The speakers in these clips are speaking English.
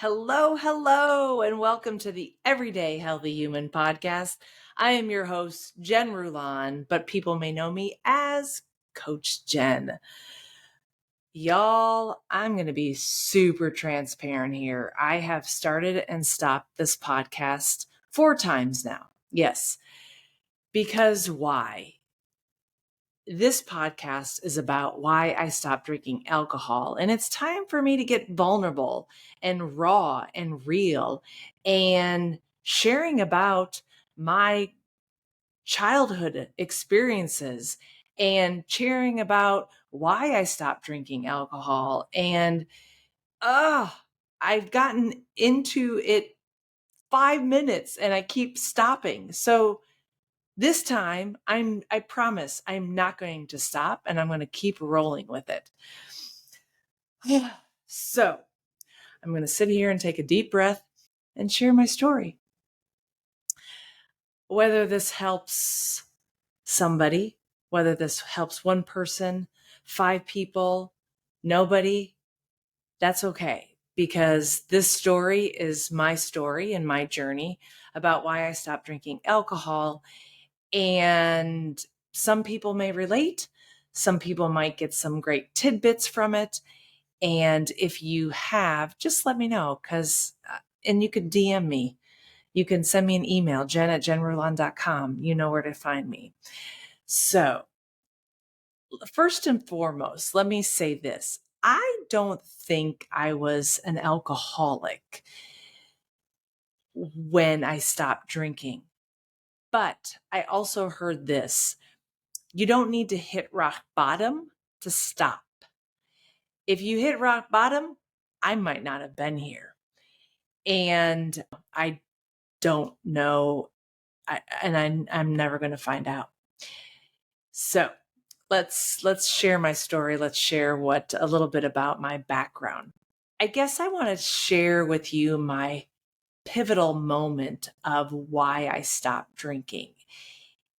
Hello, hello, and welcome to the Everyday Healthy Human podcast. I am your host, Jen Rulon, but people may know me as Coach Jen. Y'all, I'm going to be super transparent here. I have started and stopped this podcast 4 times now. Yes, because why? This podcast is about why I stopped drinking alcohol, and it's time for me to get vulnerable and raw and real and sharing about my childhood experiences and sharing about why I stopped drinking alcohol. And I've gotten into it 5 minutes and I keep stopping. So this time, I promise I'm not going to stop and I'm going to keep rolling with it. So I'm going to sit here and take a deep breath and share my story. Whether this helps somebody, whether this helps one person, 5 people, nobody, that's okay. Because this story is my story and my journey about why I stopped drinking alcohol. And some people may relate. Some people might get some great tidbits from it. And if you have, just let me know and you can DM me. You can send me an email, jen@jenrulon.com. You know where to find me. So first and foremost, let me say this. I don't think I was an alcoholic when I stopped drinking. But I also heard this. You don't need to hit rock bottom to stop. If you hit rock bottom, I might not have been here. And I don't know. I'm never going to find out. So let's share my story. Let's share a little bit about my background. I guess I want to share with you my pivotal moment of why I stopped drinking.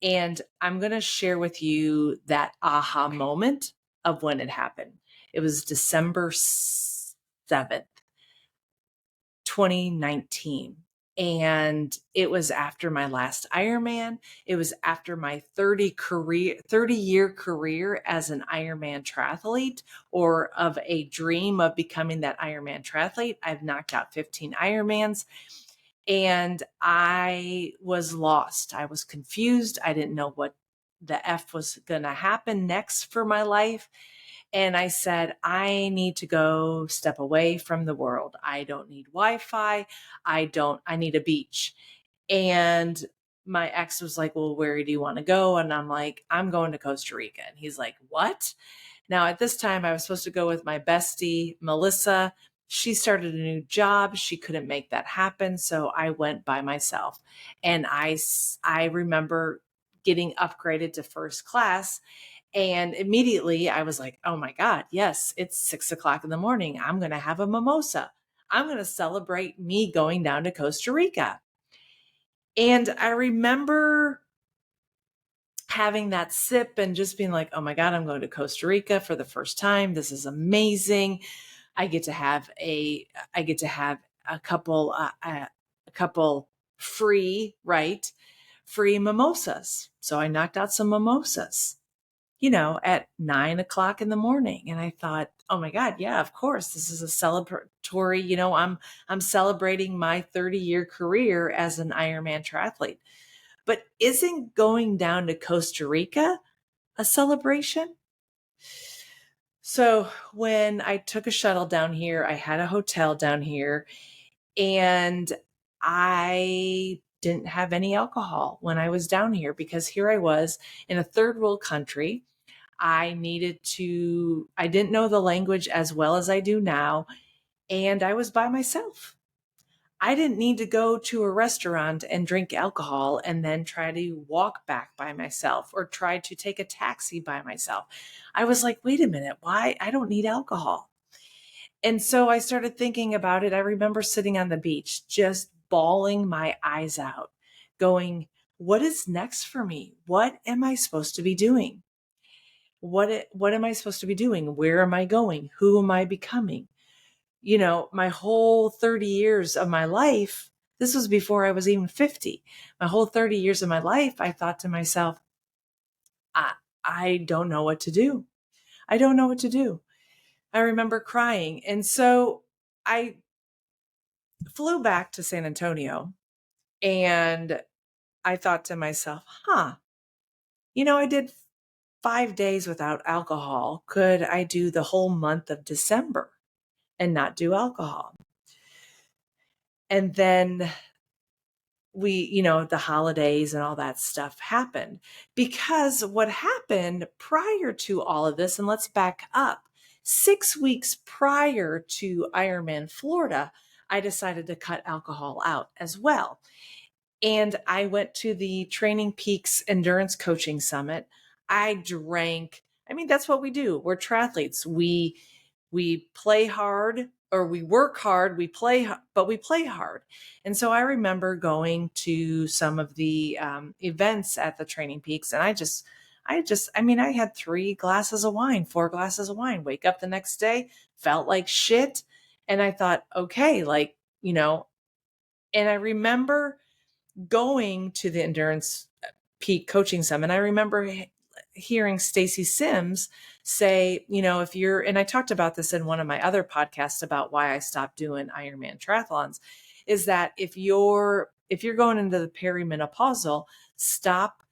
And I'm going to share with you that aha moment of when it happened. It was December 7th, 2019. And it was after my last Ironman. It was after my 30-year career as an Ironman triathlete, or of a dream of becoming that Ironman triathlete. I've knocked out 15 Ironmans. And I was lost. I was confused. I didn't know what the F was going to happen next for my life. And I said, I need to go step away from the world. I don't need Wi-Fi. I need a beach. And my ex was like, well, where do you want to go? And I'm like, I'm going to Costa Rica. And he's like, what? Now, at this time, I was supposed to go with my bestie, Melissa. She started a new job. She couldn't make that happen. So I went by myself. And I remember getting upgraded to first class. And immediately I was like, oh my God, yes, it's 6:00 in the morning. I'm going to have a mimosa. I'm going to celebrate me going down to Costa Rica. And I remember having that sip and just being like, oh my God, I'm going to Costa Rica for the first time. This is amazing. I get to have a couple, free mimosas. So I knocked out some mimosas, at 9:00 in the morning. And I thought, oh my God, yeah, of course. This is a celebratory, I'm celebrating my 30-year career as an Ironman triathlete. But isn't going down to Costa Rica a celebration? So when I took a shuttle down here, I had a hotel down here, and I didn't have any alcohol when I was down here, because here I was in a third world country. I didn't know the language as well as I do now, and I was by myself. I didn't need to go to a restaurant and drink alcohol and then try to walk back by myself or try to take a taxi by myself. I was like, wait a minute, why? I don't need alcohol. And so I started thinking about it. I remember sitting on the beach, just bawling my eyes out, going, what is next for me? What am I supposed to be doing? What am I supposed to be doing? Where am I going? Who am I becoming? my whole 30 years of my life, this was before I was even 50. My whole 30 years of my life, I thought to myself, I, I don't know what to do. I don't know what to do. I remember crying. And so I flew back to San Antonio and I thought to myself, I did 5 days without alcohol. Could I do the whole month of December and not do alcohol? And then the holidays and all that stuff happened, because what happened prior to all of this, and let's back up, 6 weeks prior to Ironman Florida, I decided to cut alcohol out as well. And I went to the Training Peaks Endurance Coaching Summit. I drank. I mean, that's what we do. We're triathletes. We play hard, or we work hard, but we play hard. And so I remember going to some of the events at the Training Peaks, and I had 3 glasses of wine, 4 glasses of wine, wake up the next day, felt like shit. And I thought, okay, and I remember going to the Endurance Peak Coaching Summit. I remember hearing Stacy Sims say, and I talked about this in one of my other podcasts about why I stopped doing Ironman triathlons, is that if you're going into the perimenopausal, stop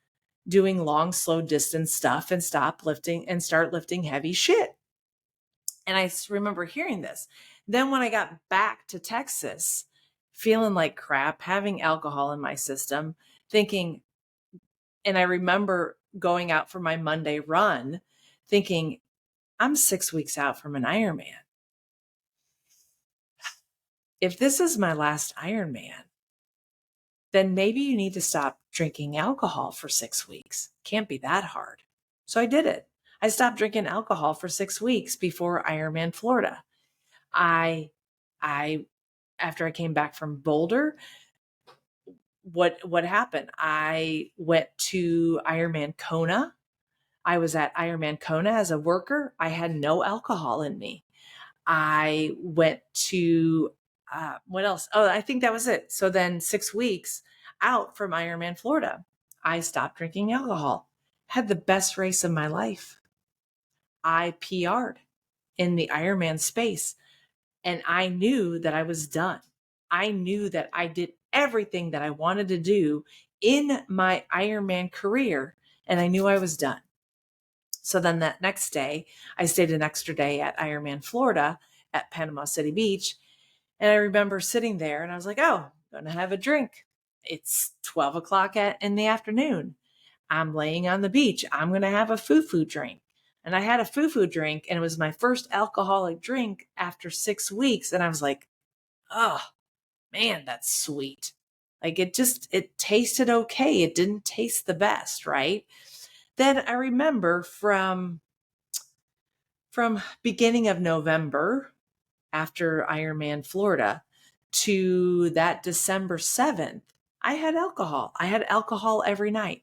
doing long, slow distance stuff and stop lifting and start lifting heavy shit. And I remember hearing this. Then when I got back to Texas, feeling like crap, having alcohol in my system, thinking, and I remember going out for my Monday run thinking, I'm 6 weeks out from an Ironman. If this is my last Ironman, then maybe you need to stop drinking alcohol for 6 weeks. Can't be that hard. So I did it. I stopped drinking alcohol for 6 weeks before Ironman Florida. I after I came back from Boulder, what happened? I went to Ironman Kona. I was at Ironman Kona as a worker. I had no alcohol in me. I went to what else? Oh, I think that was it. So then 6 weeks out from Ironman Florida, I stopped drinking alcohol. Had the best race of my life. I PR'd in the Ironman space. And I knew that I was done. I knew that I did everything that I wanted to do in my Ironman career, and I knew I was done. So then that next day, I stayed an extra day at Ironman Florida at Panama City Beach. And I remember sitting there and I was like, oh, I'm going to have a drink. It's 12 o'clock in the afternoon. I'm laying on the beach. I'm going to have a foo-foo drink. And I had a foo-foo drink, and it was my first alcoholic drink after 6 weeks. And I was like, oh, man, that's sweet. Like it tasted okay. It didn't taste the best, right? Then I remember from beginning of November after Ironman Florida to that December 7th, I had alcohol. I had alcohol every night.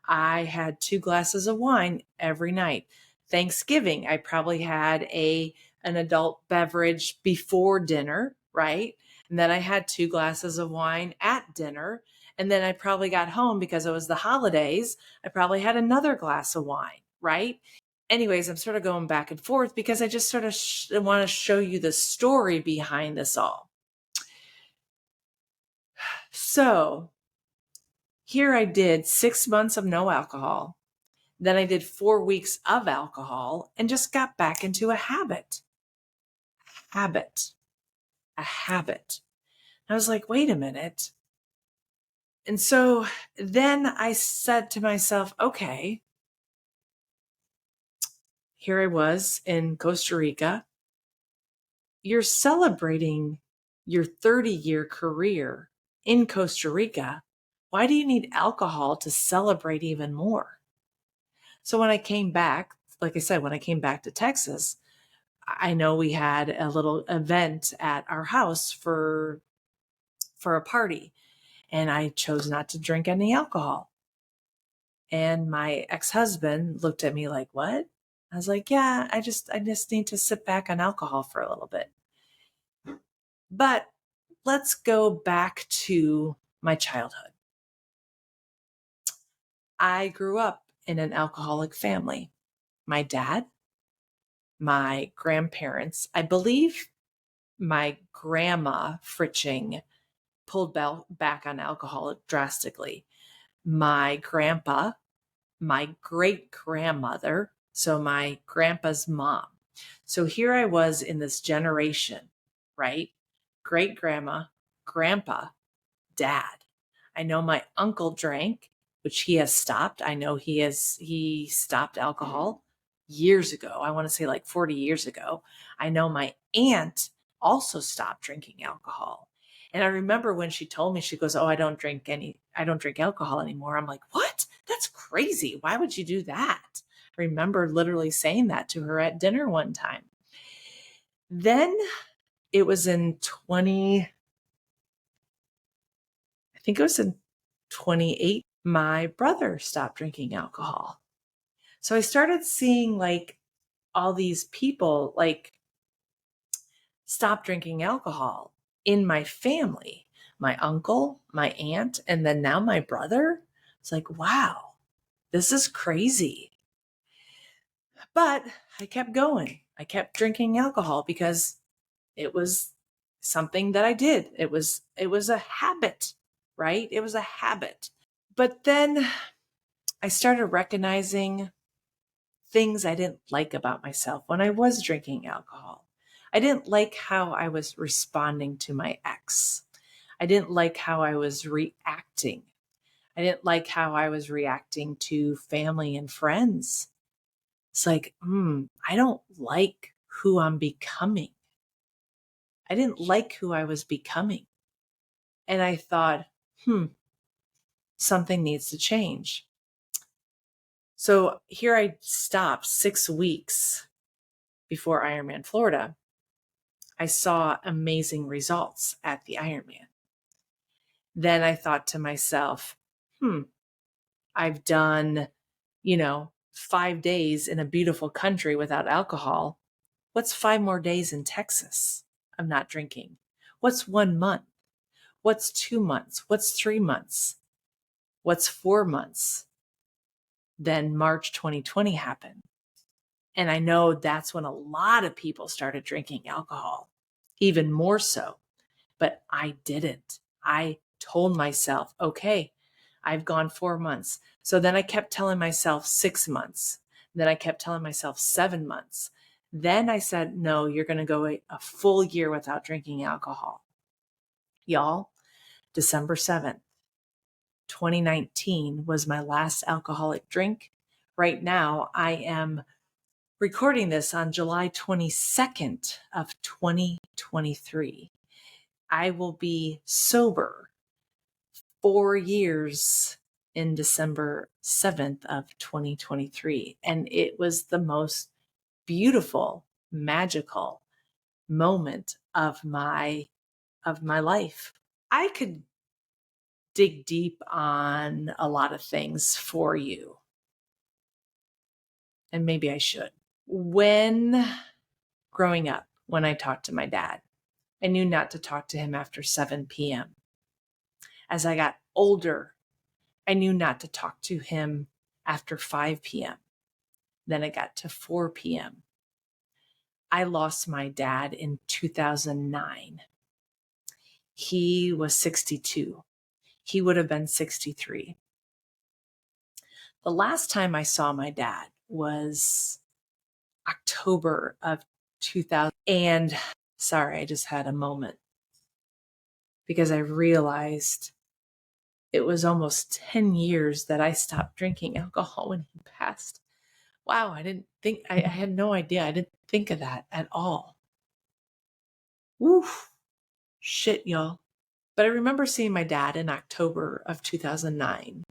I had 2 glasses of wine every night. Thanksgiving, I probably had an adult beverage before dinner, right? And then I had 2 glasses of wine at dinner. And then I probably got home because it was the holidays. I probably had another glass of wine, right? Anyways, I'm sort of going back and forth because I just sort of want to show you the story behind this all. So here I did 6 months of no alcohol. Then I did 4 weeks of alcohol and just got back into a habit. A habit. I was like, wait a minute. And so then I said to myself, okay, here I was in Costa Rica. You're celebrating your 30-year career in Costa Rica. Why do you need alcohol to celebrate even more? So when I came back, like I said, when I came back to Texas, I know we had a little event at our house for a party, and I chose not to drink any alcohol. And my ex-husband looked at me like, "What?" I was like, "Yeah, I just need to sit back on alcohol for a little bit." But let's go back to my childhood. I grew up in an alcoholic family. My dad, my grandparents, I believe my grandma Fritching pulled back on alcohol drastically. My grandpa, my great grandmother, so my grandpa's mom. So here I was in this generation, right? Great grandma, grandpa, dad. I know my uncle drank, which he has stopped. I know he stopped alcohol years ago. I want to say like 40 years ago. I know my aunt also stopped drinking alcohol. And I remember when she told me, she goes, "Oh, I don't drink alcohol anymore." I'm like, "What? That's crazy. Why would you do that?" I remember literally saying that to her at dinner one time. Then it was in 20, I think it was in 28, my brother stopped drinking alcohol. So I started seeing like all these people like stop drinking alcohol in my family. My uncle, my aunt, and then now my brother. It's like, wow, this is crazy. But I kept going. I kept drinking alcohol because it was something that I did. It was a habit, right? It was a habit. But then I started recognizing things I didn't like about myself when I was drinking alcohol. I didn't like how I was responding to my ex. I didn't like how I was reacting. I didn't like how I was reacting to family and friends. It's like, I don't like who I'm becoming. I didn't like who I was becoming. And I thought, something needs to change. So here I stopped 6 weeks before Ironman Florida. I saw amazing results at the Ironman. Then I thought to myself, I've done, 5 days in a beautiful country without alcohol. What's 5 more days in Texas of not drinking? What's 1 month? What's 2 months? What's 3 months? What's 4 months? Then March 2020 happened. And I know that's when a lot of people started drinking alcohol, even more so. But I didn't. I told myself, okay, I've gone 4 months. So then I kept telling myself 6 months. Then I kept telling myself 7 months. Then I said, no, you're going to go a full year without drinking alcohol. Y'all, December 7th, 2019 was my last alcoholic drink. Right now, I am recording this on July 22nd of 2023. I will be sober 4 years in December 7th of 2023. And it was the most beautiful, magical moment of my life. I could dig deep on a lot of things for you. And maybe I should. When growing up, when I talked to my dad, I knew not to talk to him after 7 p.m. As I got older, I knew not to talk to him after 5 p.m. Then it got to 4 p.m. I lost my dad in 2009. He was 62. He would have been 63. The last time I saw my dad was October of 2000. And sorry, I just had a moment because I realized it was almost 10 years that I stopped drinking alcohol when he passed. Wow, I had no idea. I didn't think of that at all. Woof. Shit, y'all. But I remember seeing my dad in October of 2009.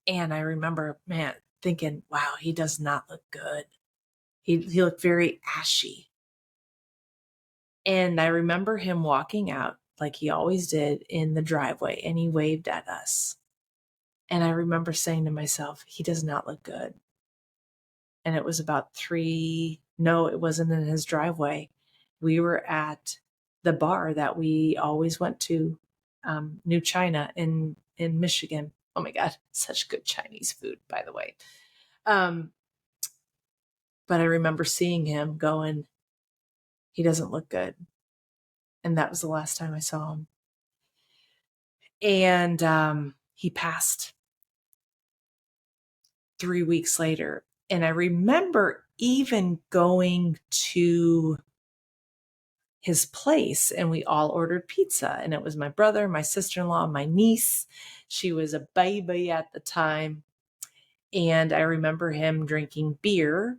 And I remember, man, thinking, wow, he does not look good. He looked very ashy. And I remember him walking out like he always did in the driveway, and he waved at us. And I remember saying to myself, he does not look good. And it was about no, it wasn't in his driveway. We were at the bar that we always went to, New China in Michigan. Oh my God, such good Chinese food, by the way. Um, but I remember seeing him going, he doesn't look good. And that was the last time I saw him. And he passed 3 weeks later. And I remember even going to his place and we all ordered pizza. And it was my brother, my sister-in-law, my niece. She was a baby at the time. And I remember him drinking beer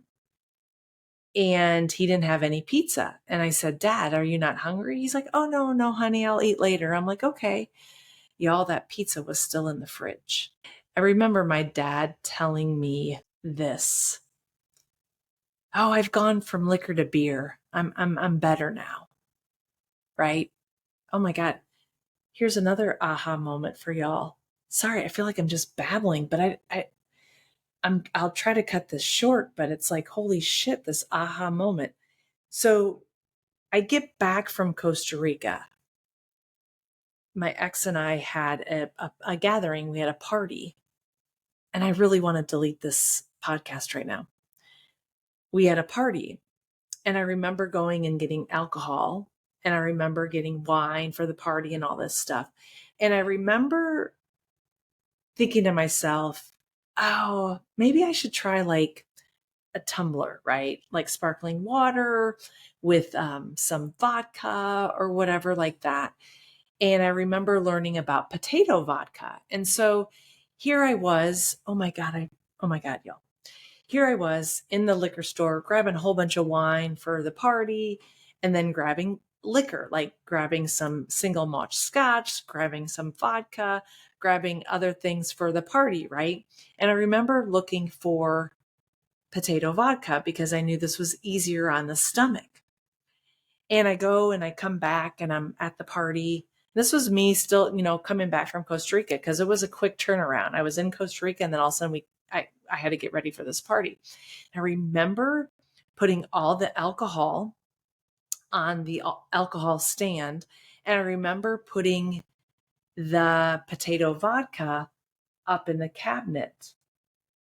and he didn't have any pizza. And I said, Dad, are you not hungry? He's like, oh, no, honey, I'll eat later. I'm like, okay. Y'all, that pizza was still in the fridge. I remember my dad telling me this. Oh, I've gone from liquor to beer. I'm better now. Right? Oh my God. Here's another aha moment for y'all. Sorry, I feel like I'm just babbling, but I'll try to cut this short, but it's like, holy shit, this aha moment. So I get back from Costa Rica. My ex and I had a gathering. We had a party. And I really want to delete this podcast right now. We had a party. And I remember going and getting alcohol. And I remember getting wine for the party and all this stuff. And I remember thinking to myself, oh, maybe I should try like a tumbler, right? Like sparkling water with some vodka or whatever like that. And I remember learning about potato vodka. And so here I was, oh my God, y'all. Here I was in the liquor store grabbing a whole bunch of wine for the party and then grabbing liquor, like grabbing some single malt scotch, grabbing some vodka, grabbing other things for the party, right? And I remember looking for potato vodka because I knew this was easier on the stomach. And I go and I come back and I'm at the party. This was me still, coming back from Costa Rica because it was a quick turnaround. I was in Costa Rica and then all of a sudden I had to get ready for this party. I remember putting all the alcohol on the alcohol stand. And I remember putting the potato vodka up in the cabinet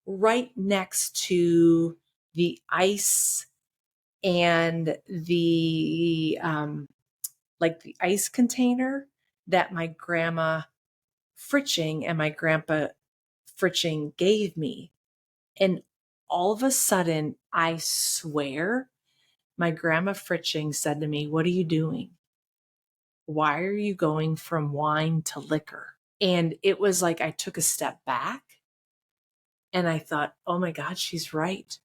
right next to the ice and the like the ice container that my grandma Fritching and my grandpa Fritching gave me. And all of a sudden, I swear, my grandma Fritching said to me, what are you doing? Why are you going from wine to liquor? And it was like I took a step back and I thought, oh my God, she's right.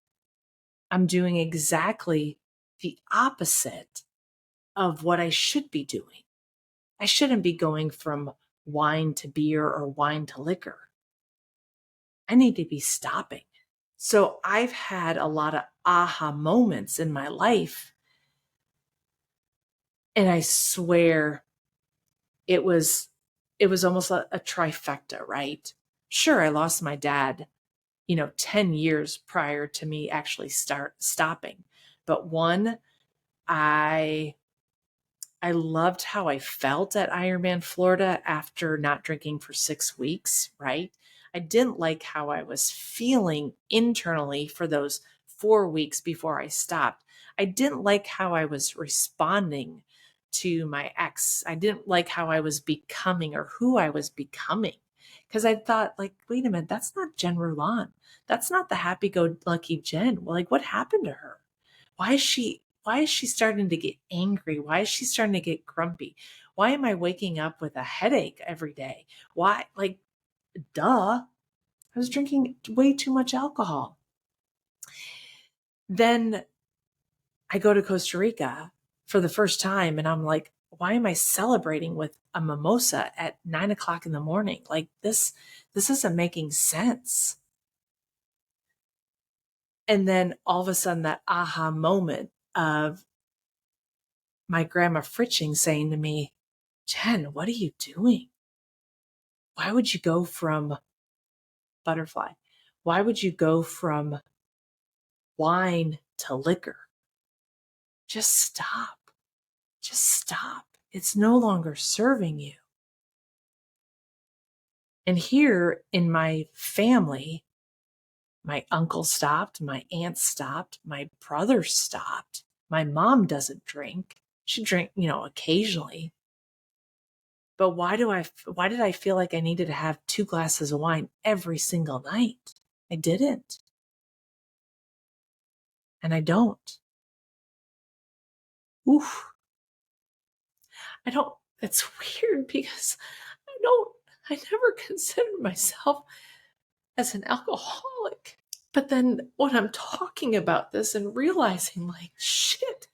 I'm doing exactly the opposite of what I should be doing. I shouldn't be going from wine to beer or wine to liquor. I need to be stopping. So I've had a lot of aha moments in my life. And I swear it was almost a trifecta, right? Sure, I lost my dad, 10 years prior to me actually stopping. But one, I loved how I felt at Ironman Florida after not drinking for 6 weeks, right? I didn't like how I was feeling internally for those 4 weeks before I stopped. I didn't like how I was responding to my ex. I didn't like how I was becoming or who I was becoming. Because I thought, like, wait a minute, that's not Jen Rulon. That's not the happy-go-lucky Jen. Well, like, what happened to her? Why is she starting to get angry? Why is she starting to get grumpy? Why am I waking up with a headache every day? Why? Like, duh. I was drinking way too much alcohol. Then I go to Costa Rica for the first time and I'm like, why am I celebrating with a mimosa at 9 o'clock in the morning? Like this isn't making sense. And then all of a sudden that aha moment of my grandma Fritching saying to me, Jen, what are you doing? Why would you go from butterfly? Why would you go from wine to liquor? Just stop. Just stop. It's no longer serving you. And here in my family, my uncle stopped, my aunt stopped, my brother stopped. My mom doesn't drink. She drink, occasionally. But why did I feel like I needed to have 2 glasses of wine every single night? I didn't. And I don't. Oof. I don't, it's weird because I never considered myself as an alcoholic. But then when I'm talking about this and realizing, like, shit,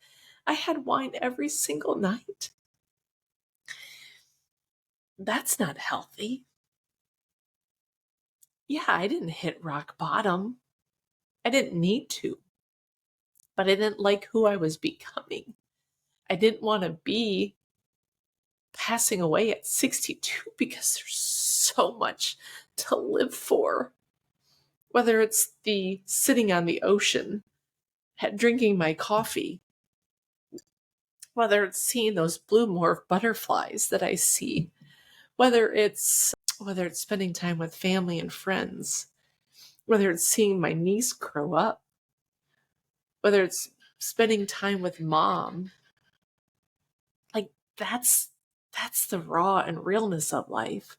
I had wine every single night. That's not healthy. Yeah, I didn't hit rock bottom. I didn't need to. But I didn't like who I was becoming. I didn't want to be passing away at 62 because there's so much to live for. Whether it's the sitting on the ocean, drinking my coffee, whether it's seeing those blue morph butterflies that I see, whether it's spending time with family and friends, whether it's seeing my niece grow up, whether it's spending time with mom, like that's the raw and realness of life.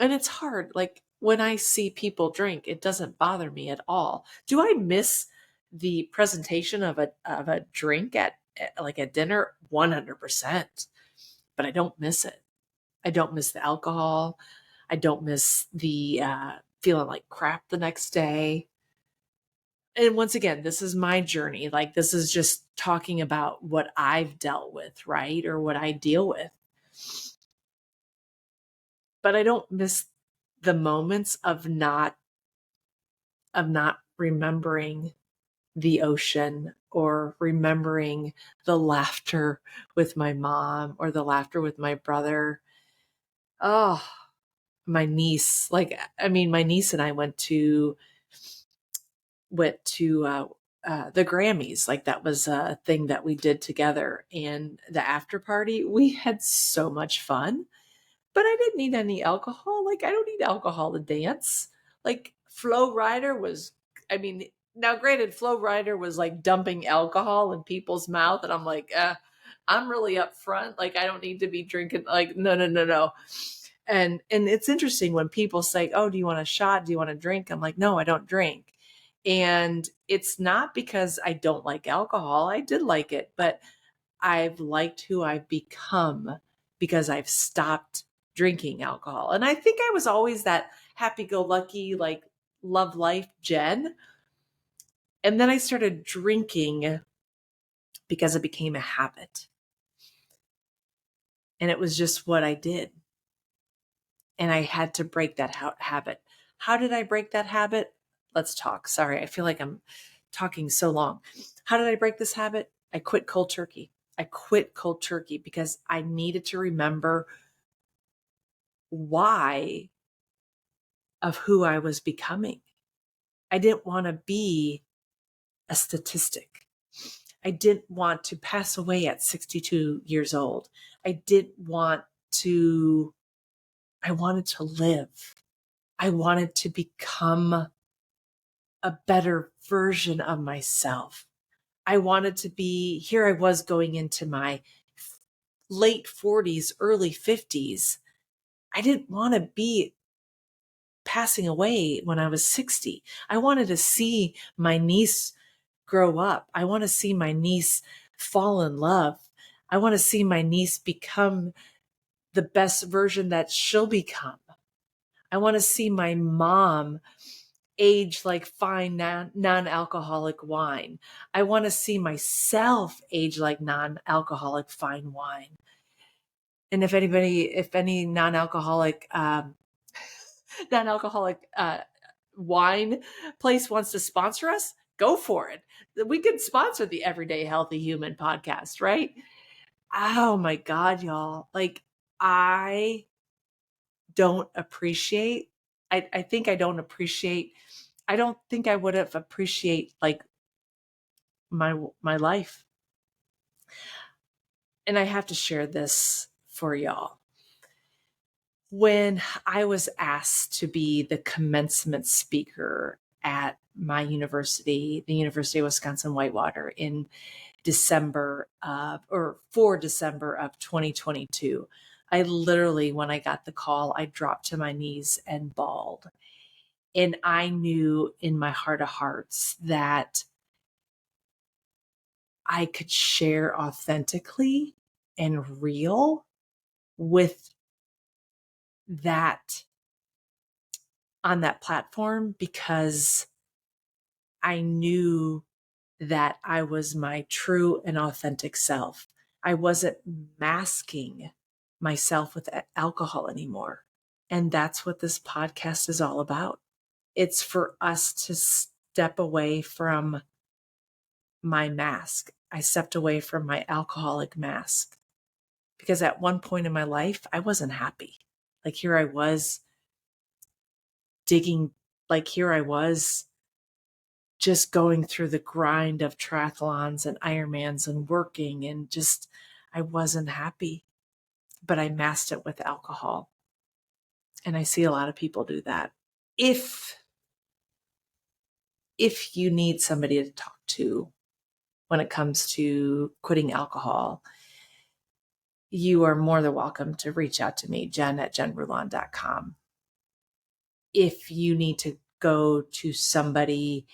And it's hard. Like when I see people drink, it doesn't bother me at all. Do I miss the presentation of a drink at like a dinner? 100%. But I don't miss it. I don't miss the alcohol. I don't miss the feeling like crap the next day. And once again, this is my journey. Like this is just talking about what I've dealt with, right? Or what I deal with. But I don't miss the moments of not remembering the ocean or remembering the laughter with my mom or the laughter with my brother. Oh, my niece. My niece and I went to the Grammys. Like that was a thing that we did together. And the after party, we had so much fun, but I didn't need any alcohol. Like I don't need alcohol to dance. Like Flo Rida was, now granted, Flo Rida was like dumping alcohol in people's mouth. And I'm like, I'm really upfront. Like I don't need to be drinking. Like, no. And it's interesting when people say, oh, do you want a shot? Do you want a drink? I'm like, no, I don't drink. And it's not because I don't like alcohol. I did like it, but I've liked who I've become because I've stopped drinking alcohol. And I think I was always that happy-go-lucky, like love life Jen. And then I started drinking because it became a habit. And it was just what I did. And I had to break that habit. How did I break that habit? Let's talk. Sorry, I feel like I'm talking so long. How did I break this habit? I quit cold turkey. I quit cold turkey because I needed to remember why of who I was becoming. I didn't want to be a statistic. I didn't want to pass away at 62 years old. I wanted to live. I wanted to become a better version of myself. I wanted to be, here I was going into my late 40s, early 50s. I didn't want to be passing away when I was 60. I wanted to see my niece grow up. I want to see my niece fall in love. I want to see my niece become the best version that she'll become. I want to see my mom age like fine non-alcoholic wine. I want to see myself age like non-alcoholic fine wine. And if any non-alcoholic wine place wants to sponsor us, go for it. We can sponsor the Everyday Healthy Human podcast, right? Oh my God, y'all. Like I don't appreciate, I think I don't appreciate, I don't think I would have appreciate like my life. And I have to share this for y'all. When I was asked to be the commencement speaker at my university, the University of Wisconsin-Whitewater, in December of 2022, I literally, when I got the call, I dropped to my knees and bawled. And I knew in my heart of hearts that I could share authentically and real with that on that platform, because I knew that I was my true and authentic self. I wasn't masking myself with alcohol anymore. And that's what this podcast is all about. It's for us to step away from my mask. I stepped away from my alcoholic mask because at one point in my life, I wasn't happy. Like here I was digging, like here I was just going through the grind of triathlons and Ironmans and working, and just, I wasn't happy, but I masked it with alcohol. And I see a lot of people do that. If you need somebody to talk to when it comes to quitting alcohol, you are more than welcome to reach out to me, Jen@JenRulon.com. If you need to go to somebody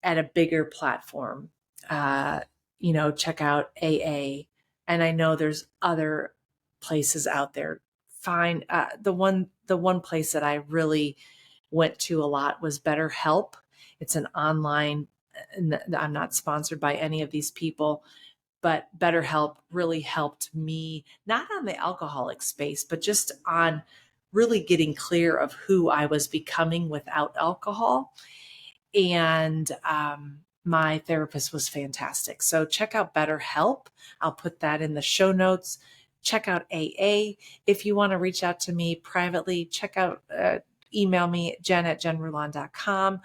at a bigger platform, check out AA. And I know there's other places out there. Find the one place that I really went to a lot was BetterHelp. It's an online, I'm not sponsored by any of these people, but BetterHelp really helped me, not on the alcoholic space, but just on really getting clear of who I was becoming without alcohol. And my therapist was fantastic. So check out BetterHelp. I'll put that in the show notes. Check out AA. If you want to reach out to me privately, email me, Jen@JenRulon.com.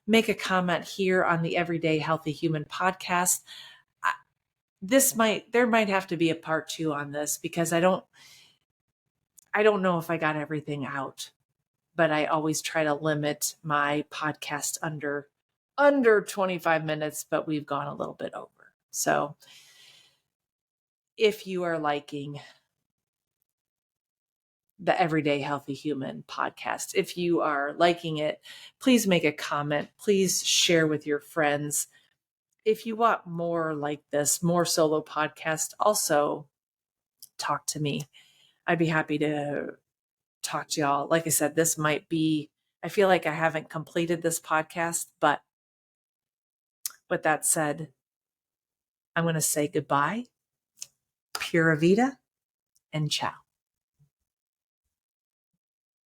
Make a comment here on the Everyday Healthy Human podcast. There might have to be a part 2 on this, because I don't know if I got everything out, but I always try to limit my podcast under 25 minutes, but we've gone a little bit over. So if you are liking the Everyday Healthy Human podcast, if you are liking it, please make a comment. Please share with your friends. If you want more like this, more solo podcast, also talk to me. I'd be happy to talk to y'all. Like I said, I feel like I haven't completed this podcast, but with that said, I'm going to say goodbye, pura vida, and ciao.